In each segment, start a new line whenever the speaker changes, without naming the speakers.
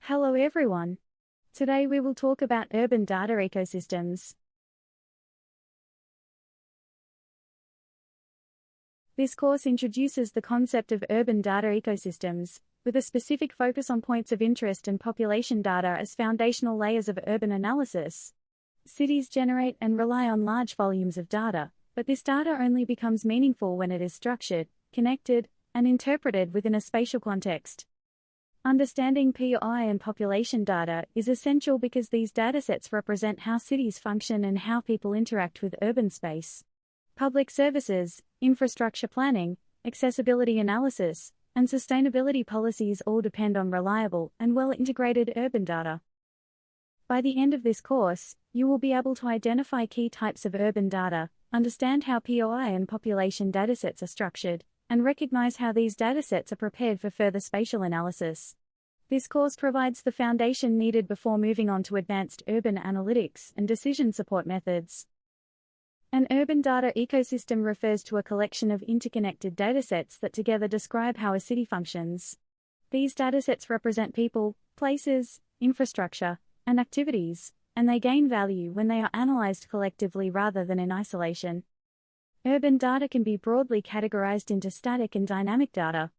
Hello everyone. Today we will talk about urban data ecosystems. This course introduces the concept of urban data ecosystems, with a specific focus on points of interest and population data as foundational layers of urban analysis. Cities generate and rely on large volumes of data, but this data only becomes meaningful when it is structured, connected, and interpreted within a spatial context. Understanding POI and population data is essential because these datasets represent how cities function and how people interact with urban space. Public services, infrastructure planning, accessibility analysis, and sustainability policies all depend on reliable and well-integrated urban data. By the end of this course, you will be able to identify key types of urban data, understand how POI and population datasets are structured, and recognize how these datasets are prepared for further spatial analysis. This course provides the foundation needed before moving on to advanced urban analytics and decision support methods. An urban data ecosystem refers to a collection of interconnected datasets that together describe how a city functions. These datasets represent people, places, infrastructure, and activities, and they gain value when they are analyzed collectively rather than in isolation. Urban data can be broadly categorized into static and dynamic data.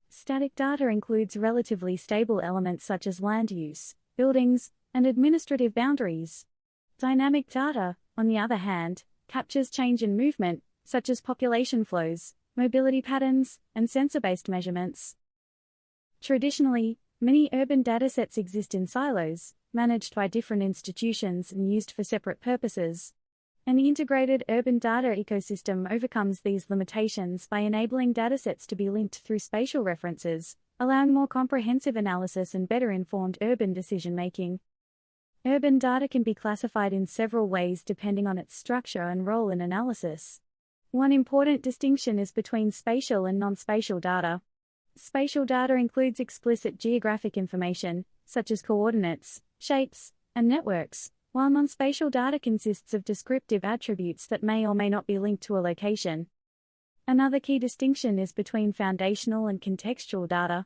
Static data includes relatively stable elements such as land use, buildings, and administrative boundaries. Dynamic data, on the other hand, captures change in movement, such as population flows, mobility patterns, and sensor-based measurements. Traditionally, many urban datasets exist in silos, managed by different institutions and used for separate purposes. An integrated urban data ecosystem overcomes these limitations by enabling datasets to be linked through spatial references, allowing more comprehensive analysis and better informed urban decision-making. Urban data can be classified in several ways depending on its structure and role in analysis. One important distinction is between spatial and non-spatial data. Spatial data includes explicit geographic information, such as coordinates, shapes, and networks, while non-spatial data consists of descriptive attributes that may or may not be linked to a location. Another key distinction is between foundational and contextual data.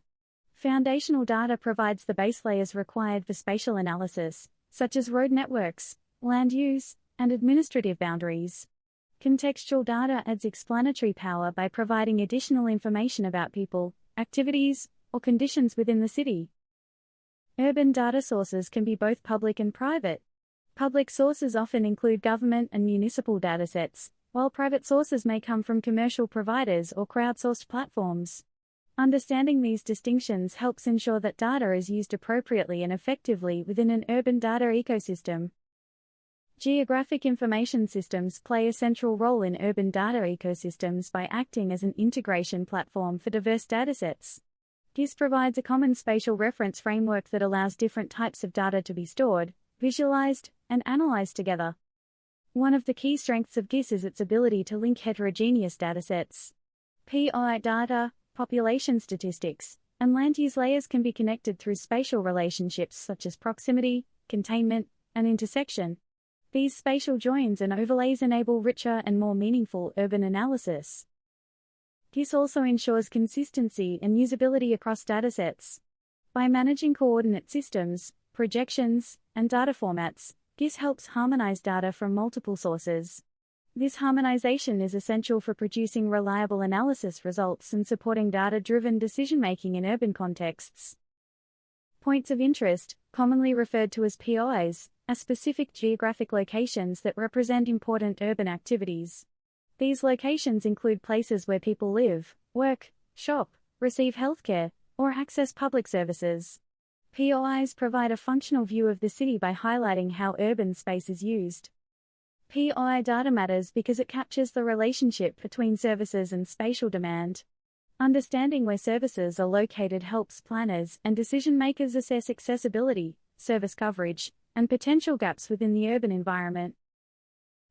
Foundational data provides the base layers required for spatial analysis, such as road networks, land use, and administrative boundaries. Contextual data adds explanatory power by providing additional information about people, activities, or conditions within the city. Urban data sources can be both public and private. Public sources often include government and municipal datasets, while private sources may come from commercial providers or crowdsourced platforms. Understanding these distinctions helps ensure that data is used appropriately and effectively within an urban data ecosystem. Geographic information systems play a central role in urban data ecosystems by acting as an integration platform for diverse datasets. GIS provides a common spatial reference framework that allows different types of data to be stored, visualized, and analyzed together. One of the key strengths of GIS is its ability to link heterogeneous datasets. POI data, population statistics, and land use layers can be connected through spatial relationships such as proximity, containment, and intersection. These spatial joins and overlays enable richer and more meaningful urban analysis. GIS also ensures consistency and usability across datasets. By managing coordinate systems, projections, and data formats, GIS helps harmonize data from multiple sources. This harmonization is essential for producing reliable analysis results and supporting data-driven decision-making in urban contexts. Points of interest, commonly referred to as POIs, are specific geographic locations that represent important urban activities. These locations include places where people live, work, shop, receive healthcare, or access public services. POIs provide a functional view of the city by highlighting how urban space is used. POI data matters because it captures the relationship between services and spatial demand. Understanding where services are located helps planners and decision-makers assess accessibility, service coverage, and potential gaps within the urban environment.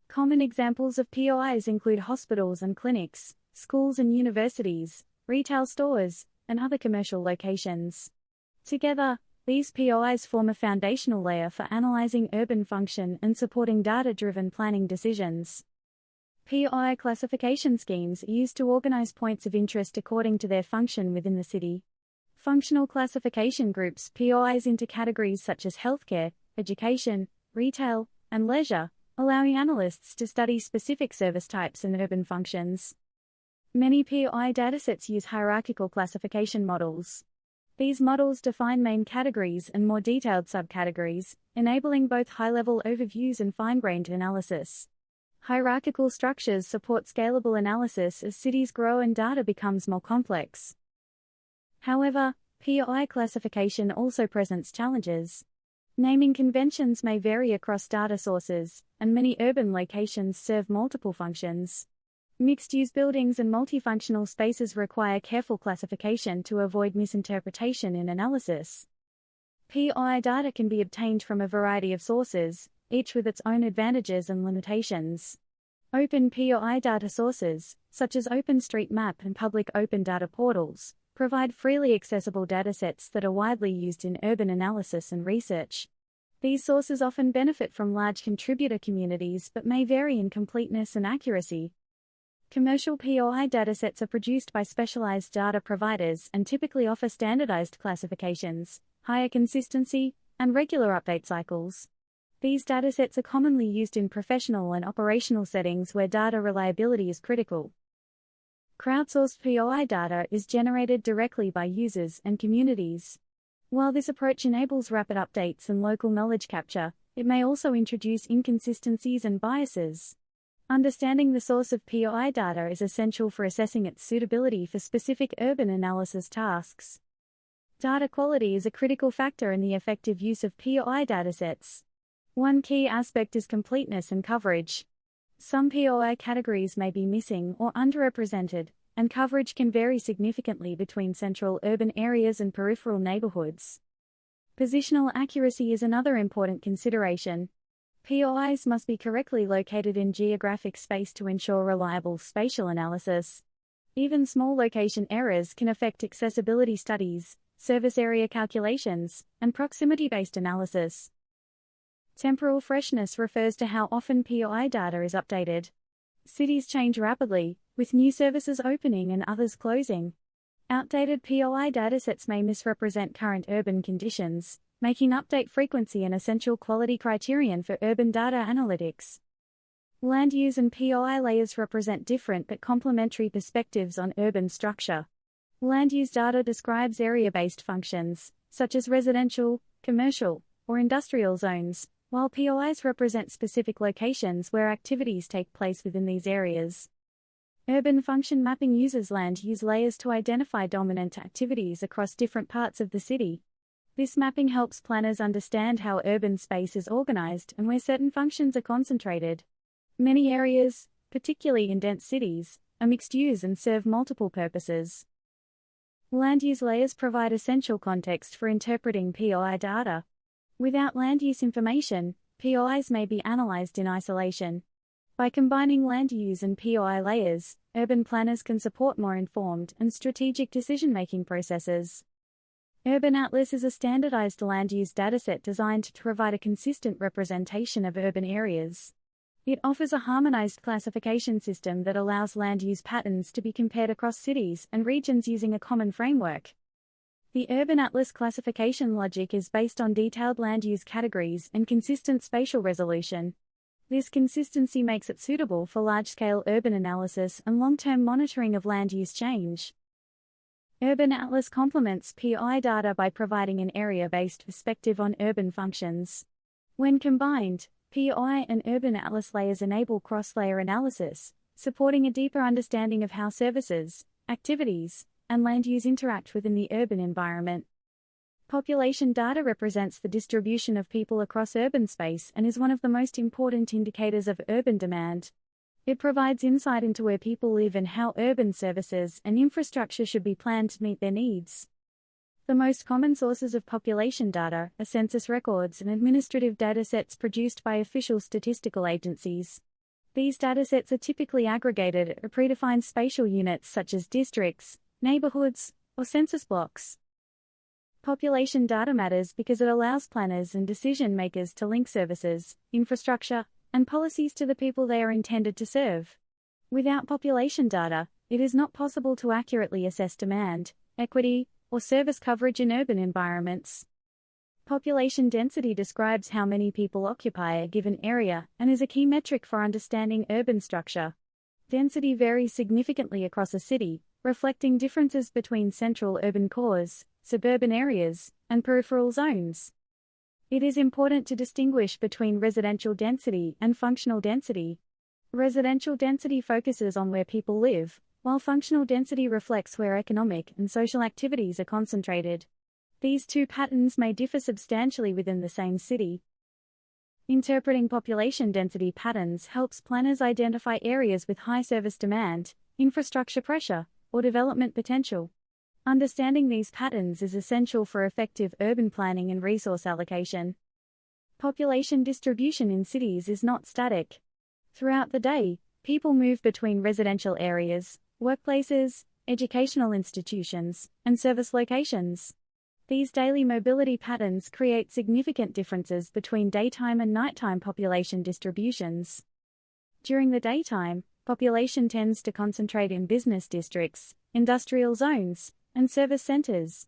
Common examples of POIs include hospitals and clinics, schools and universities, retail stores, and other commercial locations. Together, these POIs form a foundational layer for analyzing urban function and supporting data-driven planning decisions. POI classification schemes are used to organize points of interest according to their function within the city. Functional classification groups POIs into categories such as healthcare, education, retail, and leisure, allowing analysts to study specific service types and urban functions. Many POI datasets use hierarchical classification models. These models define main categories and more detailed subcategories, enabling both high-level overviews and fine-grained analysis. Hierarchical structures support scalable analysis as cities grow and data becomes more complex. However, POI classification also presents challenges. Naming conventions may vary across data sources, and many urban locations serve multiple functions. Mixed-use buildings and multifunctional spaces require careful classification to avoid misinterpretation in analysis. POI data can be obtained from a variety of sources, each with its own advantages and limitations. Open POI data sources, such as OpenStreetMap and public open data portals, provide freely accessible datasets that are widely used in urban analysis and research. These sources often benefit from large contributor communities but may vary in completeness and accuracy. Commercial POI datasets are produced by specialized data providers and typically offer standardized classifications, higher consistency, and regular update cycles. These datasets are commonly used in professional and operational settings where data reliability is critical. Crowdsourced POI data is generated directly by users and communities. While this approach enables rapid updates and local knowledge capture, it may also introduce inconsistencies and biases. Understanding the source of POI data is essential for assessing its suitability for specific urban analysis tasks. Data quality is a critical factor in the effective use of POI datasets. One key aspect is completeness and coverage. Some POI categories may be missing or underrepresented, and coverage can vary significantly between central urban areas and peripheral neighborhoods. Positional accuracy is another important consideration. POIs must be correctly located in geographic space to ensure reliable spatial analysis. Even small location errors can affect accessibility studies, service area calculations, and proximity-based analysis. Temporal freshness refers to how often POI data is updated. Cities change rapidly, with new services opening and others closing. Outdated POI datasets may misrepresent current urban conditions, making update frequency an essential quality criterion for urban data analytics. Land use and POI layers represent different but complementary perspectives on urban structure. Land use data describes area-based functions, such as residential, commercial, or industrial zones, while POIs represent specific locations where activities take place within these areas. Urban function mapping uses land use layers to identify dominant activities across different parts of the city. This mapping helps planners understand how urban space is organized and where certain functions are concentrated. Many areas, particularly in dense cities, are mixed use and serve multiple purposes. Land use layers provide essential context for interpreting POI data. Without land use information, POIs may be analyzed in isolation. By combining land use and POI layers, urban planners can support more informed and strategic decision-making processes. Urban Atlas is a standardized land use dataset designed to provide a consistent representation of urban areas. It offers a harmonized classification system that allows land use patterns to be compared across cities and regions using a common framework. The Urban Atlas classification logic is based on detailed land use categories and consistent spatial resolution. This consistency makes it suitable for large-scale urban analysis and long-term monitoring of land use change. Urban Atlas complements POI data by providing an area-based perspective on urban functions. When combined, POI and Urban Atlas layers enable cross-layer analysis, supporting a deeper understanding of how services, activities, and land use interact within the urban environment. Population data represents the distribution of people across urban space and is one of the most important indicators of urban demand. It provides insight into where people live and how urban services and infrastructure should be planned to meet their needs. The most common sources of population data are census records and administrative datasets produced by official statistical agencies. These datasets are typically aggregated at predefined spatial units such as districts, neighborhoods, or census blocks. Population data matters because it allows planners and decision-makers to link services, infrastructure, and policies to the people they are intended to serve. Without population data, it is not possible to accurately assess demand, equity, or service coverage in urban environments. Population density describes how many people occupy a given area and is a key metric for understanding urban structure. Density varies significantly across a city, reflecting differences between central urban cores, suburban areas, and peripheral zones. It is important to distinguish between residential density and functional density. Residential density focuses on where people live, while functional density reflects where economic and social activities are concentrated. These two patterns may differ substantially within the same city. Interpreting population density patterns helps planners identify areas with high service demand, infrastructure pressure, or development potential. Understanding these patterns is essential for effective urban planning and resource allocation. Population distribution in cities is not static. Throughout the day, people move between residential areas, workplaces, educational institutions, and service locations. These daily mobility patterns create significant differences between daytime and nighttime population distributions. During the daytime, population tends to concentrate in business districts, industrial zones, and service centers.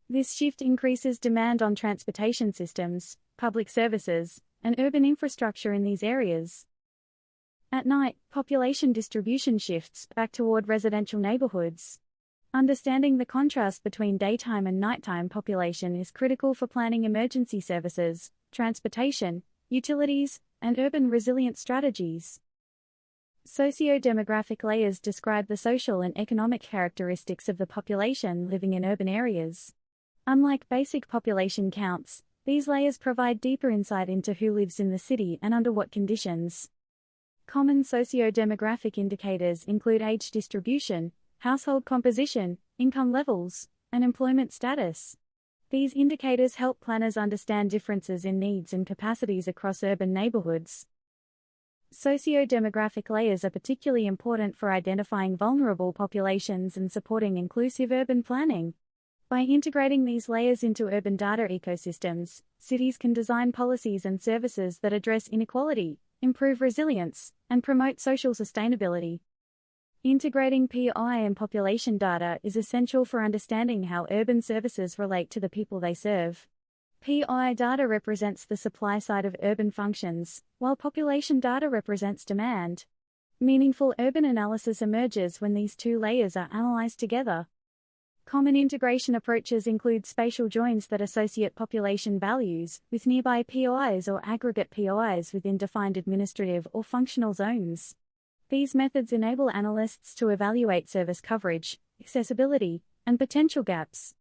This shift increases demand on transportation systems, public services, and urban infrastructure in these areas. At night, population distribution shifts back toward residential neighborhoods. Understanding the contrast between daytime and nighttime population is critical for planning emergency services, transportation, utilities, and urban resilience strategies. Socio-demographic layers describe the social and economic characteristics of the population living in urban areas. Unlike basic population counts, these layers provide deeper insight into who lives in the city and under what conditions. Common socio-demographic indicators include age distribution, household composition, income levels, and employment status. These indicators help planners understand differences in needs and capacities across urban neighborhoods. Socio-demographic layers are particularly important for identifying vulnerable populations and supporting inclusive urban planning. By integrating these layers into urban data ecosystems, cities can design policies and services that address inequality, improve resilience, and promote social sustainability. Integrating POI and population data is essential for understanding how urban services relate to the people they serve. POI data represents the supply side of urban functions, while population data represents demand. Meaningful urban analysis emerges when these two layers are analyzed together. Common integration approaches include spatial joins that associate population values with nearby POIs or aggregate POIs within defined administrative or functional zones. These methods enable analysts to evaluate service coverage, accessibility, and potential gaps.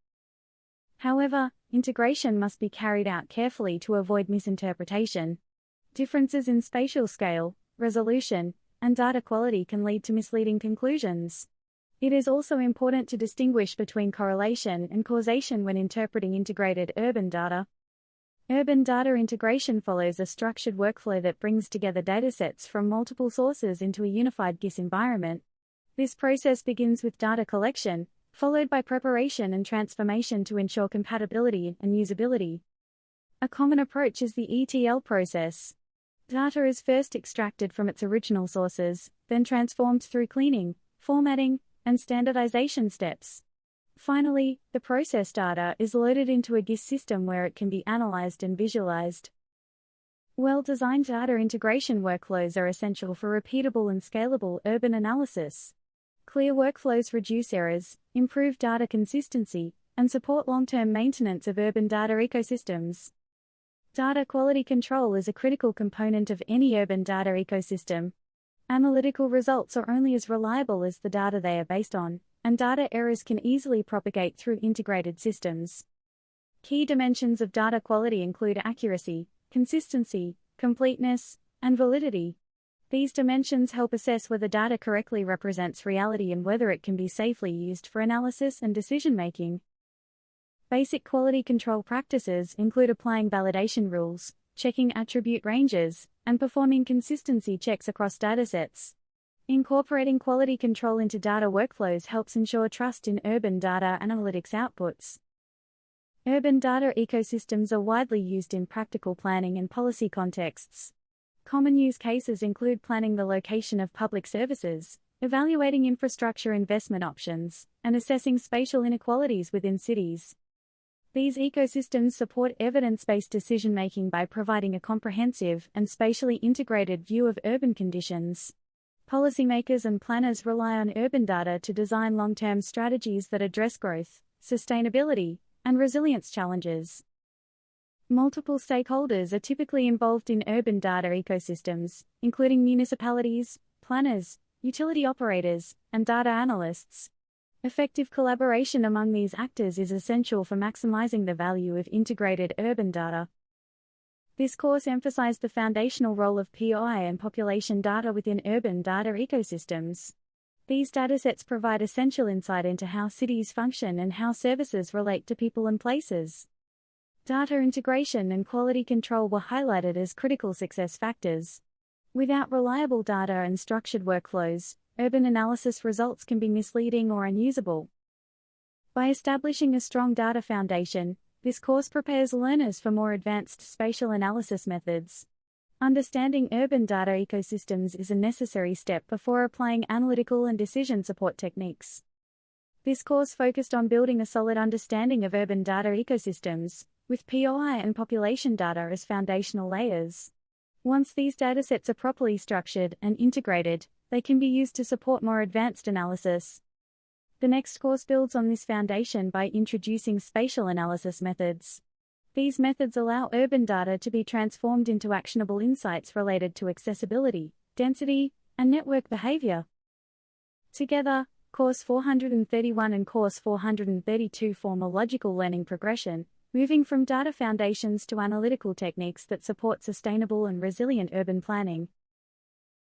However, integration must be carried out carefully to avoid misinterpretation. Differences in spatial scale, resolution, and data quality can lead to misleading conclusions. It is also important to distinguish between correlation and causation when interpreting integrated urban data. Urban data integration follows a structured workflow that brings together datasets from multiple sources into a unified GIS environment. This process begins with data collection, followed by preparation and transformation to ensure compatibility and usability. A common approach is the ETL process. Data is first extracted from its original sources, then transformed through cleaning, formatting, and standardization steps. Finally, the processed data is loaded into a GIS system where it can be analyzed and visualized. Well-designed data integration workflows are essential for repeatable and scalable urban analysis. Clear workflows reduce errors, improve data consistency, and support long-term maintenance of urban data ecosystems. Data quality control is a critical component of any urban data ecosystem. Analytical results are only as reliable as the data they are based on, and data errors can easily propagate through integrated systems. Key dimensions of data quality include accuracy, consistency, completeness, and validity. These dimensions help assess whether data correctly represents reality and whether it can be safely used for analysis and decision-making. Basic quality control practices include applying validation rules, checking attribute ranges, and performing consistency checks across datasets. Incorporating quality control into data workflows helps ensure trust in urban data analytics outputs. Urban data ecosystems are widely used in practical planning and policy contexts. Common use cases include planning the location of public services, evaluating infrastructure investment options, and assessing spatial inequalities within cities. These ecosystems support evidence-based decision-making by providing a comprehensive and spatially integrated view of urban conditions. Policymakers and planners rely on urban data to design long-term strategies that address growth, sustainability, and resilience challenges. Multiple stakeholders are typically involved in urban data ecosystems, including municipalities, planners, utility operators, and data analysts. Effective collaboration among these actors is essential for maximizing the value of integrated urban data. This course emphasized the foundational role of POI and population data within urban data ecosystems. These datasets provide essential insight into how cities function and how services relate to people and places. Data integration and quality control were highlighted as critical success factors. Without reliable data and structured workflows, urban analysis results can be misleading or unusable. By establishing a strong data foundation, this course prepares learners for more advanced spatial analysis methods. Understanding urban data ecosystems is a necessary step before applying analytical and decision support techniques. This course focused on building a solid understanding of urban data ecosystems, with POI and population data as foundational layers. Once these datasets are properly structured and integrated, they can be used to support more advanced analysis. The next course builds on this foundation by introducing spatial analysis methods. These methods allow urban data to be transformed into actionable insights related to accessibility, density, and network behavior. Together, Course 431 and Course 432 form a logical learning progression, moving from data foundations to analytical techniques that support sustainable and resilient urban planning.